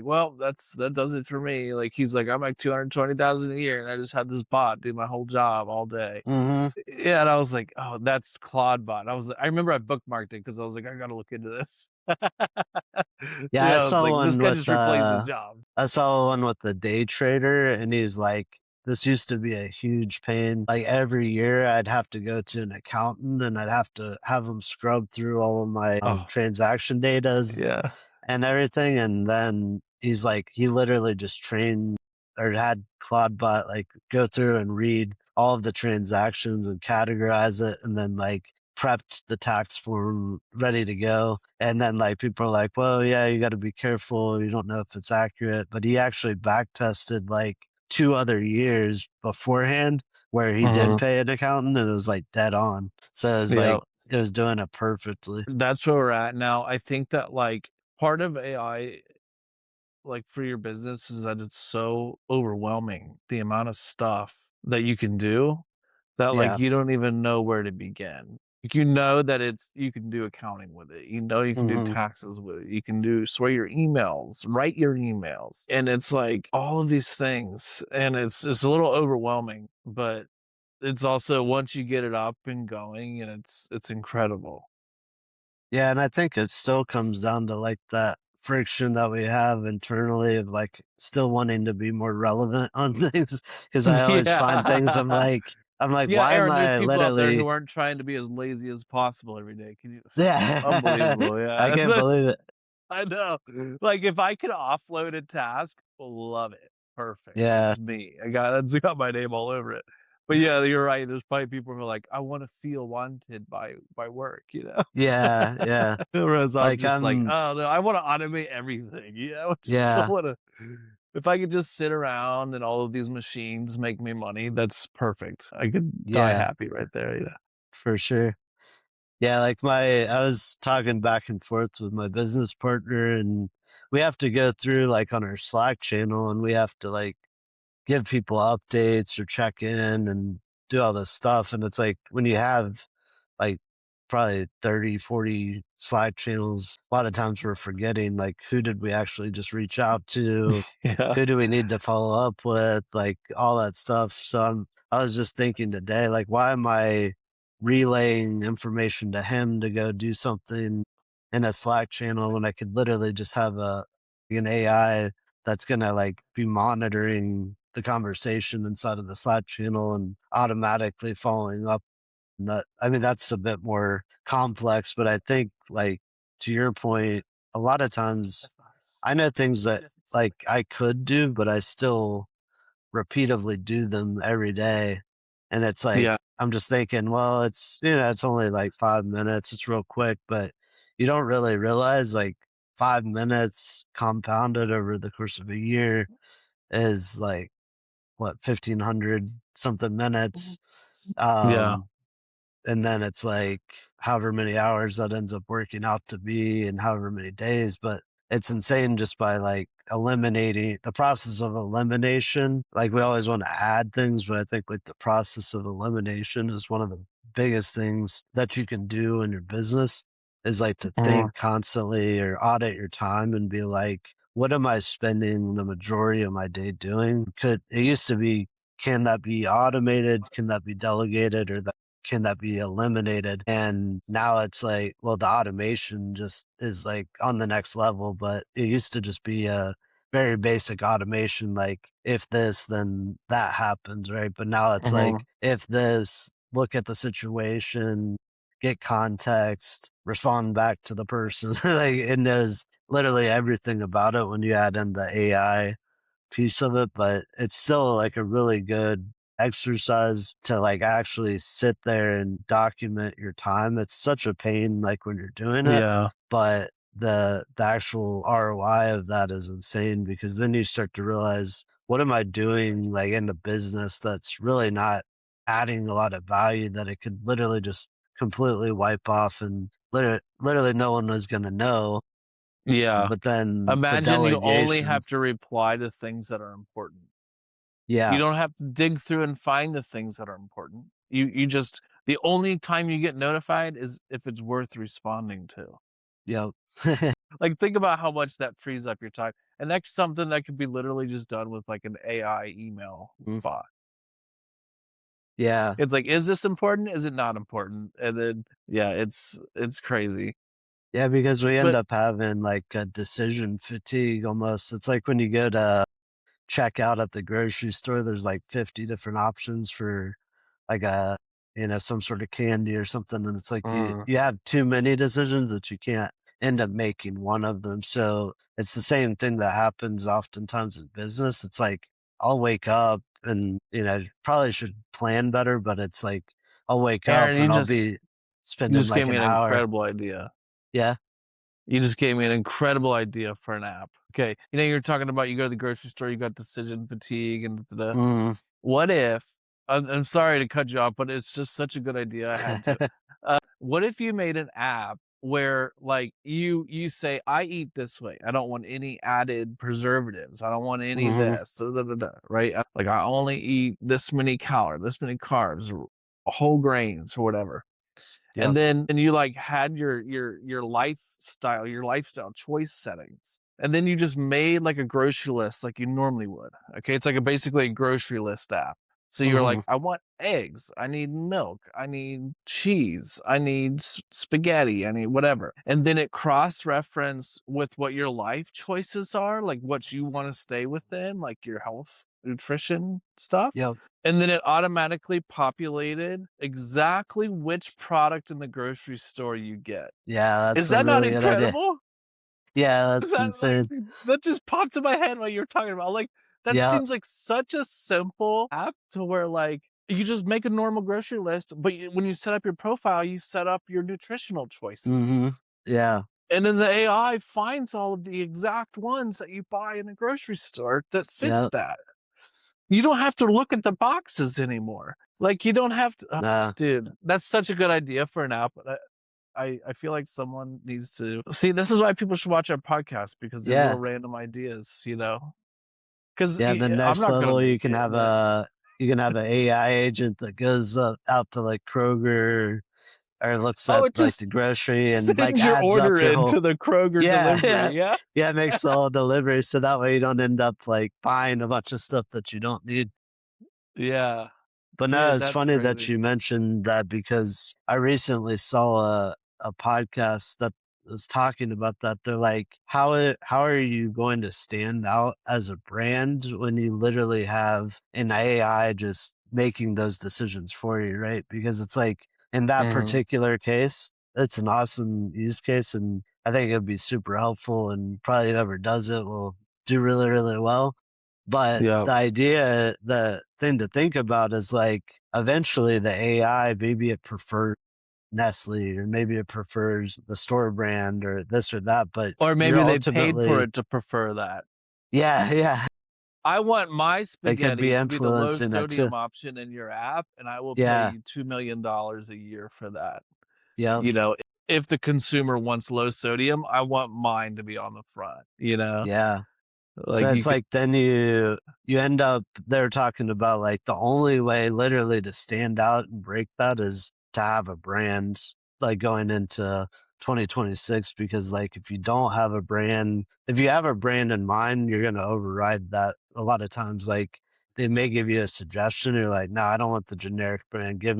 "Well, that does it for me." Like, he's like, "I make 220,000 a year, and I just had this bot do my whole job all day." Mhm. Yeah, and I was like, "Oh, that's Claude bot." I remember I bookmarked it because I was like, "I gotta look into this." Yeah, Yeah, I was like, "This guy just replaced his job." I saw one with the day trader, and he's like, "This used to be a huge pain. Like, every year, I'd have to go to an accountant, and I'd have to have him scrub through all of my, Oh, transaction datas yeah. and everything," and then he's like he literally just trained or had Claudebot, like, go through and read all of the transactions and categorize it, and then, like, prepped the tax form ready to go, and then, like, people are like, "Well, yeah, you gotta be careful, you don't know if it's accurate," but he actually back tested, like, 2 other years beforehand where he did Mhm. pay an accountant, and it was, like, dead on. So, it was Yeah. like it was doing it perfectly. That's where we're at now. I think that, like, part of AI, like, for your business is that it's so overwhelming, the amount of stuff that you can do, that, like, Yeah. you don't even know where to begin. Like, you know that you can do accounting with it, you know you can do Mhm. taxes with it, you can do sort your emails, write your emails, and it's, like, all of these things, and it's a little overwhelming, but it's also once you get it up and going, and it's incredible. Yeah, and I think it still comes down to, like, that friction that we have internally of like still wanting to be more relevant on things because I always find things Yeah. I'm like, Yeah, why am Aaron, there's I people out there literally who aren't trying to be as lazy as possible every day. Can you yeah. unbelievable, I yeah. can't believe it. I know. Like, if I could offload a task, love it. Perfect. Yeah. It's me. That's got my name all over it. But yeah, you're right. There's probably people who are like, I want to feel wanted by work, you know? Yeah, yeah. Whereas I'm Like just like, I'm oh no, I want to automate everything. You know, just I yeah, want to. If I could just sit around and all of these machines make me money, that's perfect. I could die yeah, happy right there. You know. for sure. Yeah, like my I was talking back and forth with my business partner and we have to go through like on our Slack channel and we have to like give people updates or check in and do all this stuff. And it's like when you have like probably 30, 40 Slack channels, a lot of times we're forgetting like who did we actually just reach out to? Yeah. Who do we need to follow up with? Like all that stuff. So I was just thinking today, like, why am I relaying information to him to go do something in a Slack channel when I could literally just have an AI that's gonna like be monitoring the conversation inside of the Slack channel and automatically following up. And that I mean, that's a bit more complex, but I think like to your point, a lot of times I know things that like I could do, but I still repeatedly do them every day. And it's like Yeah. I'm just thinking, well, it's only like 5 minutes, it's real quick, but you don't really realize like 5 minutes compounded over the course of a year is like what 1,500 something minutes. Yeah. Um, and then it's like however many hours that ends up working out to be and however many days, but it's insane just by like eliminating the process of elimination. Like we always want to add things, but I think like the process of elimination is one of the biggest things that you can do in your business is like to Mhm. think constantly or audit your time and be like, what am I spending the majority of my day doing? Could it used to be, can that be automated? Can that be delegated? Or can that be eliminated? And now it's like, well, the automation just is like on the next level, but it used to just be a very basic automation, like if this, then that happens, right? But now it's like, Mhm. if this, look at the situation, get context, respond back to the person. Like it knows literally everything about it when you add in the AI piece of it, but it's still like a really good exercise to like actually sit there and document your time. It's such a pain like when you're doing it, Yeah. but the actual ROI of that is insane because then you start to realize what am I doing like in the business that's really not adding a lot of value that it could literally just completely wipe off and literally no one was going to know. Yeah. But then the Imagine you only delegation, have to reply to things that are important. You yeah. don't have to dig through and find the things that are important. You just the only time you get notified is if it's worth responding to. Yep. Like, think about how much that frees up your time, and that's something that could be literally just done with, like, an AI email Mm. bot. Yeah. It's like, "Is this important? Is it not important?" And then yeah, it's crazy. Yeah, because we end But up having, like, a decision fatigue almost. It's like when you go to check out at the grocery store, there's, like, 50 different options for, like, some sort of candy or something, and it's like mm, you have too many decisions that you can't end up making one of them. So, it's the same thing that happens oftentimes in business. It's like, I'll wake up and, probably should plan better, but it's like, I'll wake up Aaron, and I'll be you spending, just like, gave me an an hour. incredible idea. Yeah. You just gave me an incredible idea for an app. Okay, you're talking about you go to the grocery store, you got decision fatigue and da da. Mhm. What if I'm sorry to cut you off, but it's just such a good idea, I had to. What if you made an app where, like, you say, "I eat this way. I don't want any added preservatives. I don't want any Mhm. this, da, da, da, da," right? Like, I only eat this many calories, this many carbs, or whole grains, or whatever. And Yep. then and you, like, had your lifestyle choice settings, and then you just made, like, a grocery list like you normally would, okay? It's like basically a grocery list app. So you're like, Mhm. I want eggs, I need milk, I need cheese, I need spaghetti, I need whatever. And then it cross reference with what your life choices are, like what you want to stay within, like your health, nutrition stuff. Yep. And then it automatically populated exactly which product in the grocery store you get. Yeah, Is that's a that not really good idea. incredible? Yeah, Is that's that like insane. that just popped in my head while you were talking about, like, that Yeah. seems like such a simple app to where, like, you just make a normal grocery list, but when you set up your profile, you set up your nutritional choices. Mhm. Yeah. And then the AI finds all of the exact ones that you buy in the grocery store that fits Yep. that. You don't have to look at the boxes anymore. Like, you don't have to Nah. dude, that's such a good idea for an app. I feel like someone needs to see, this is why people should watch our podcast because they're little Yeah. random ideas, you know? 'Cause Yeah, the I'm next not gonna level, make it, but you can have an AI agent that goes, out to, like, Kroger or looks oh, at, it like, just the grocery and, like, sends your adds up order your whole. into the Kroger Yeah, delivery, yeah. yeah? Yeah, it makes the whole delivery so that way you don't end up, like, buying a bunch of stuff that you don't need. Yeah. But no, Dude, it's that's funny that crazy. you mentioned that because I recently saw a podcast that was talking about that. They're like, how are you going to stand out as a brand when you literally have an AI just making those decisions for you, right? Because it's like in that Mhm. particular case, it's an awesome use case, and I think it'd be super helpful. And probably whoever does it will do really, really well. But Yep. the thing to think about is like eventually the AI, maybe it prefers Nestle or maybe it prefers the store brand or this or that, but Or you're maybe they paid for ultimately, it to prefer that. yeah, yeah, I want my they could be spaghetti to be the low influencing that too. sodium option in your app, and I will pay Yeah, you $2,000,000 a year for that. yep, You know, if the consumer wants low sodium, I want mine to be on the front, you know? yeah. So Like, you it's could like then you end up they're talking about like the only way literally to stand out and break that is to have a brand like going into 2026 because like if you don't have a brand, if you have a brand in mind, you're gonna override that a lot of times. Like they may give you a suggestion, you're like, no, I don't want the generic brand. Give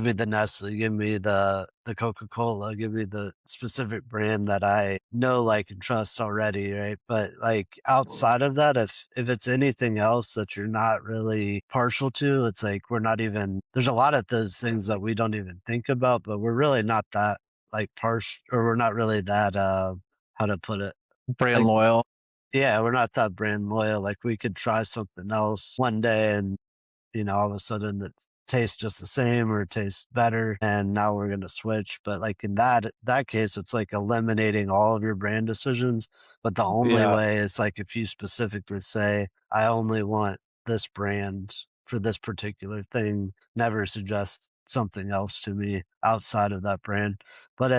me the Nestle, give me the Coca-Cola, give me the specific brand that I know, like, and trust already, right? But, like, outside of that, if it's anything else that you're not really partial to, it's like we're not even there's a lot of those things that we don't even think about, but we're really not that, like, partial or we're not really that, how to put it? brand Like, loyal. yeah, we're not that brand loyal, like, we could try something else one day and all of a sudden it tastes just the same or it tastes better and now we're gonna switch. But like in that case, it's like eliminating all of your brand decisions. But the only Yeah, way is like if you specifically say, I only want this brand for this particular thing, never suggest something else to me outside of that brand.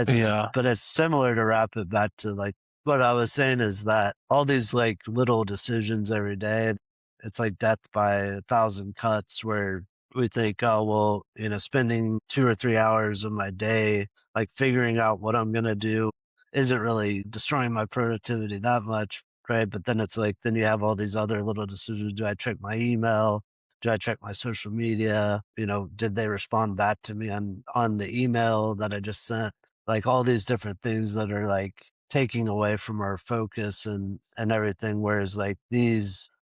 yeah, But it's similar to wrap it back to like what I was saying is that all these like little decisions every day it's like death by a thousand cuts where we think, oh, well, spending 2 or 3 hours of my day, like figuring out what I'm going to do isn't really destroying my productivity that much. Right. But then it's like, then you have all these other little decisions. Do I check my email? Do I check my social media? Did they respond back to me on the email that I just sent? Like all these different things that are like taking away from our focus and everything. Whereas like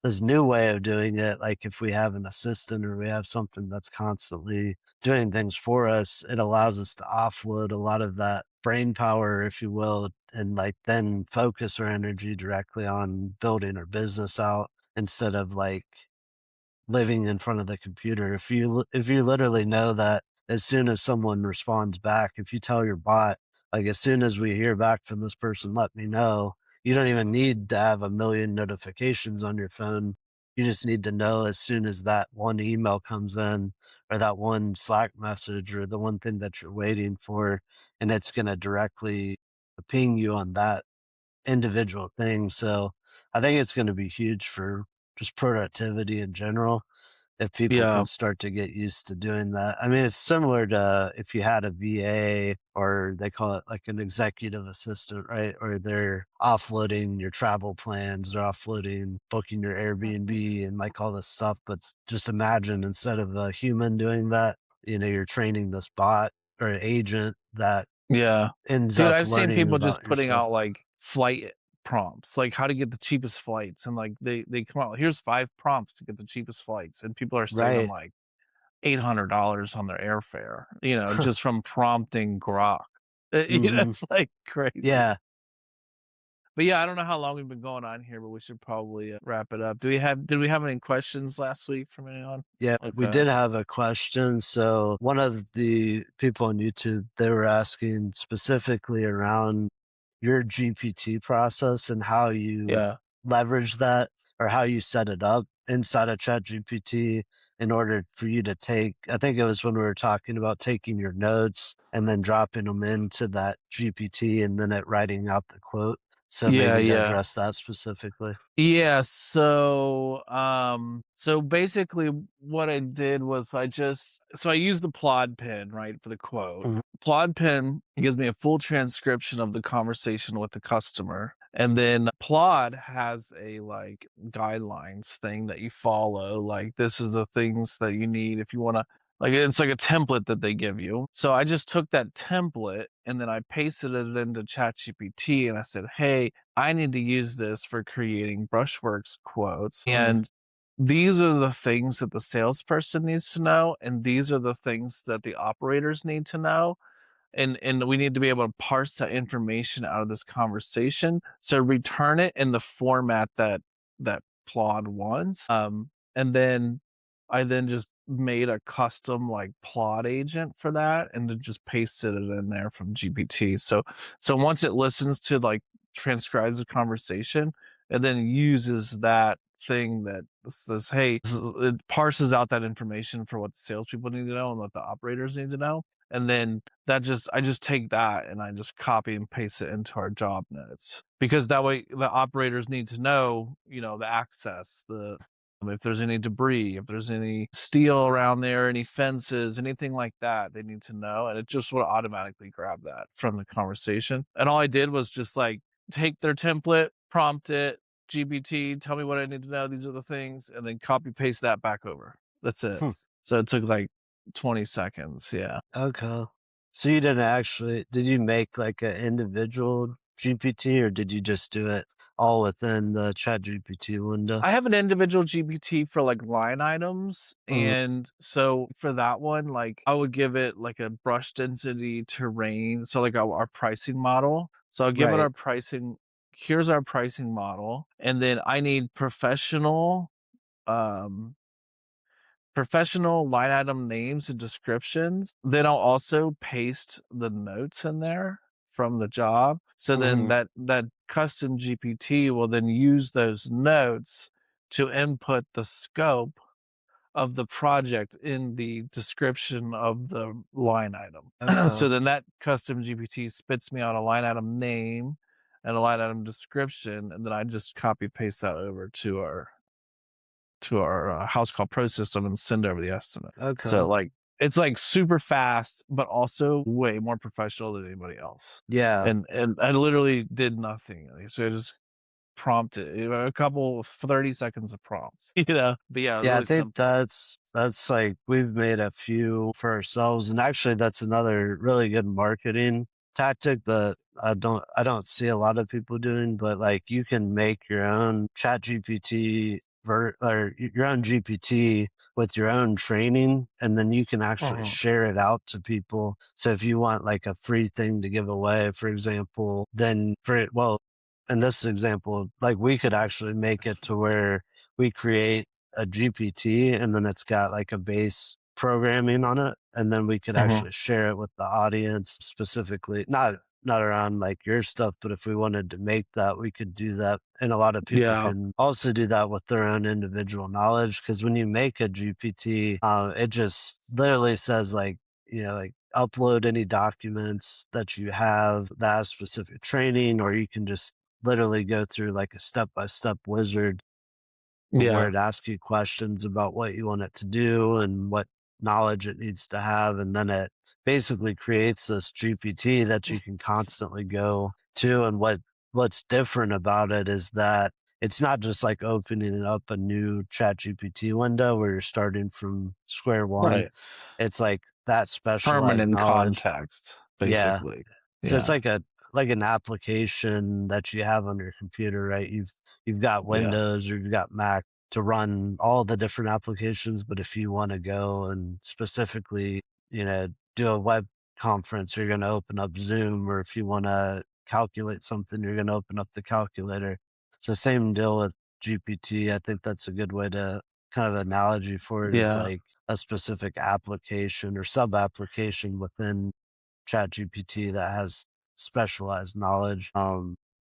this new way of doing it, like if we have an assistant or we have something that's constantly doing things for us, it allows us to offload a lot of that brain power, if you will, and like then focus our energy directly on building our business out instead of like living in front of the computer. If you literally know that as soon as someone responds back, if you tell your bot, like as soon as we hear back from this person, let me know. You don't even need to have a million notifications on your phone. You just need to know as soon as that one email comes in or that one Slack message or the one thing that you're waiting for, and it's going to directly ping you on that individual thing. So I think it's going to be huge for just productivity in general. if people Yeah. could start to get used to doing that. I mean, it's similar to if you had a VA, or they call it like an executive assistant, right? Or they're offloading your travel plans, they're offloading booking your Airbnb and like all this stuff. But just imagine, instead of a human doing that, you're training this bot or an agent that Yeah. ends Dude, up I've seen learning people just about your putting stuff. out, like, flight prompts, like, how to get the cheapest flights, and, like, they come out, "Here's 5 prompts to get the cheapest flights," and people are saving, Right. like, $800 on their airfare, just from prompting Grok. Hmm. It's, like, crazy. Yeah. But, yeah, I don't know how long we've been going on here, but we should probably, wrap it up. Did we have any questions last week from anyone? Yeah, we Okay. did have a question. So one of the people on YouTube, they were asking specifically around your GPT process and how you Yeah. leverage that, or how you set it up inside of ChatGPT in order for you to take, I think it was when we were talking about taking your notes and then dropping them into that GPT and then it writing out the quote. So Yeah, maybe to yeah. address that specifically. Yeah, so basically what I did was I used the Plod pen, right, for the quote. Mhm. Plod pen gives me a full transcription of the conversation with the customer. And then Plod has a like guidelines thing that you follow. Like this is the things that you need if you want to, like it's like a template that they give you. So I just took that template and then I pasted it into ChatGPT and I said, "Hey, I need to use this for creating Brushworks quotes. Mm. And these are the things that the salesperson needs to know, and these are the things that the operators need to know. And we need to be able to parse that information out of this conversation. So return it in the format that Claude wants. And then I then just made a custom like plot agent for that and then just pasted it in there from GPT. So once it listens to like transcribes the conversation and then uses that thing that says, "Hey," it parses out that information for what the salespeople need to know and what the operators need to know. And then I just take that and I just copy and paste it into our job notes because that way the operators need to know, the access, if there's any debris, if there's any steel around there, any fences, anything like that, they need to know. And it just would automatically grab that from the conversation. And all I did was just like take their template, prompt it, GBT, tell me what I need to know. These are the things, and then copy paste that back over. That's it. Hmm. So it took like 20 seconds. Yeah. Okay. So you didn't actually, did you make like an individual GPT, or did you just do it all within the Chat GPT window? I have an individual GPT for like line items. Mhm. And so for that one, like I would give it like a brush density terrain. So like our pricing model. So I'll give it Right. our pricing. Here's our pricing model. And then I need um, professional line item names and descriptions. Then I'll also paste the notes in there from the job. So then Mhm. that custom GPT will then use those notes to input the scope of the project in the description of the line item. Okay. So then that custom GPT spits me out a line item name and a line item description, and then I just copy paste that over to our house call pro system and send over the estimate. Okay. So, like, it's, like, super fast, but also way more professional than anybody else. Yeah. And I literally did nothing, like, so I just prompted, a couple 30 seconds of prompts, you know? But, yeah, Yeah, I really think simple. that's like we've made a few for ourselves, and actually that's another really good marketing tactic that I don't see a lot of people doing, but like you can make your own Chat GPT or your own GPT with your own training, and then you can actually Mhm. share it out to people. So if you want like a free thing to give away, for example, then in this example, like we could actually make it to where we create a GPT and then it's got like a base programming on it. And then we could Mhm. actually share it with the audience specifically, not around like your stuff, but if we wanted to make that, we could do that. And a lot of people Yeah. can also do that with their own individual knowledge. Cause when you make a GPT, it just literally says like upload any documents that you have that have specific training, or you can just literally go through like a step by step wizard Yeah, where it asks you questions about what you want it to do and what knowledge it needs to have, and then it basically creates this GPT that you can constantly go to. And what's different about it is that it's not just like opening up a new chat GPT window where you're starting from square one. right. It's like that specialized Permanent knowledge. context, Yeah. basically. So it's Yeah, like an application that you have on your computer, right? You've got yeah, Windows or you've got Mac to run all the different applications, but if you want to go and specifically, do a web conference, you're going to open up Zoom, or if you want to calculate something, you're going to open up the calculator. So same deal with GPT. I think that's a good way to kind of analogy for it, is yeah. like a specific application or sub application within ChatGPT that has specialized knowledge.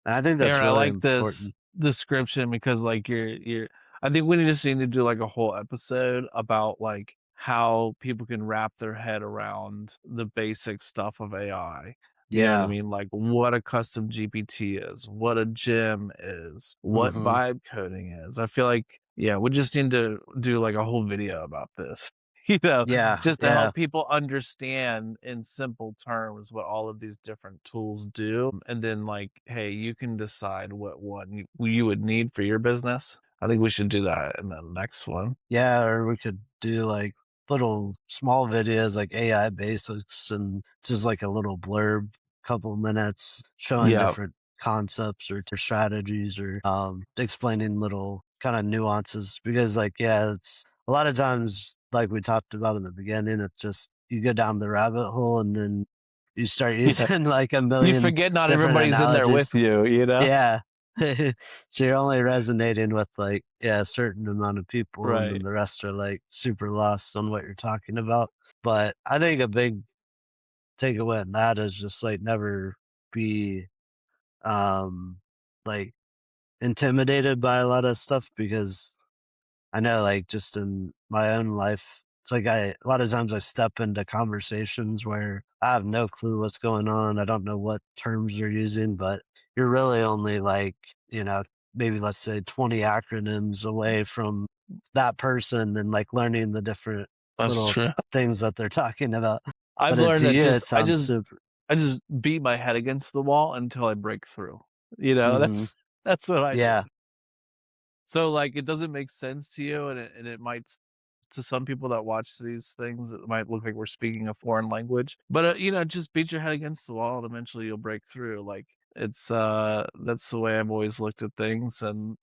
And I think that's Aaron, I really like this important. description because, like, you're I think we just need to do, like, a whole episode about, like, how people can wrap their head around the basic stuff of AI. You know what I Yeah. mean? Like, what a custom GPT is, what a gem is, what Mhm. vibe coding is. I feel like, yeah, we just need to do, like, a whole video about this, you know, Yeah, just to yeah, help people understand in simple terms what all of these different tools do. And then, like, hey, you can decide what one you would need for your business. I think we should do that in the next one. yeah, or we could do, like, little small videos, like AI basics, and just, like, a little blurb, couple minutes showing Yeah, different concepts or strategies, or, explaining little kinda nuances, because, like, yeah, it's a lot of times, like we talked about in the beginning, it's just you go down the rabbit hole and then you start yeah. using, like, a You million forget not different everybody's in there analogies. with you, you know? Yeah. So you're only resonating with, like, yeah, a certain amount of people, and then Right. the rest are, like, super lost on what you're talking about. But I think a big takeaway in that is just, like, never be, um, like, intimidated by a lot of stuff, because I know, like, just in my own life, it's like a lot of times I step into conversations where I have no clue what's going on. I don't know what terms they're using, but you're really only like, maybe let's say 20 acronyms away from that person and like learning the different That's little true. things that they're talking about. I've But learned to that you, just it sounds super. I just beat my head against the wall until I break through. You know, Hmm. that's what I do. Yeah. So, like, it doesn't make sense to you, and it might to some people that watch these things, it might look like we're speaking a foreign language. But, just beat your head against the wall, and eventually you'll break through. Like, that's the way I've always looked at things, and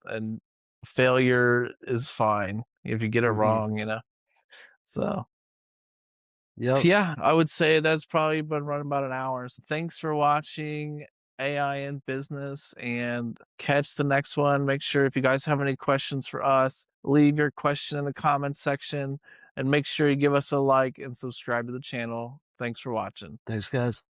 failure is fine if you get it Hmm. wrong, you know? So Yep. yeah, I would say that's probably been running about an hour. So thanks for watching AI in Business, and catch the next one. Make sure if you guys have any questions for us, leave your question in the comment section, and make sure you give us a like and subscribe to the channel. Thanks for watching. Thanks, guys.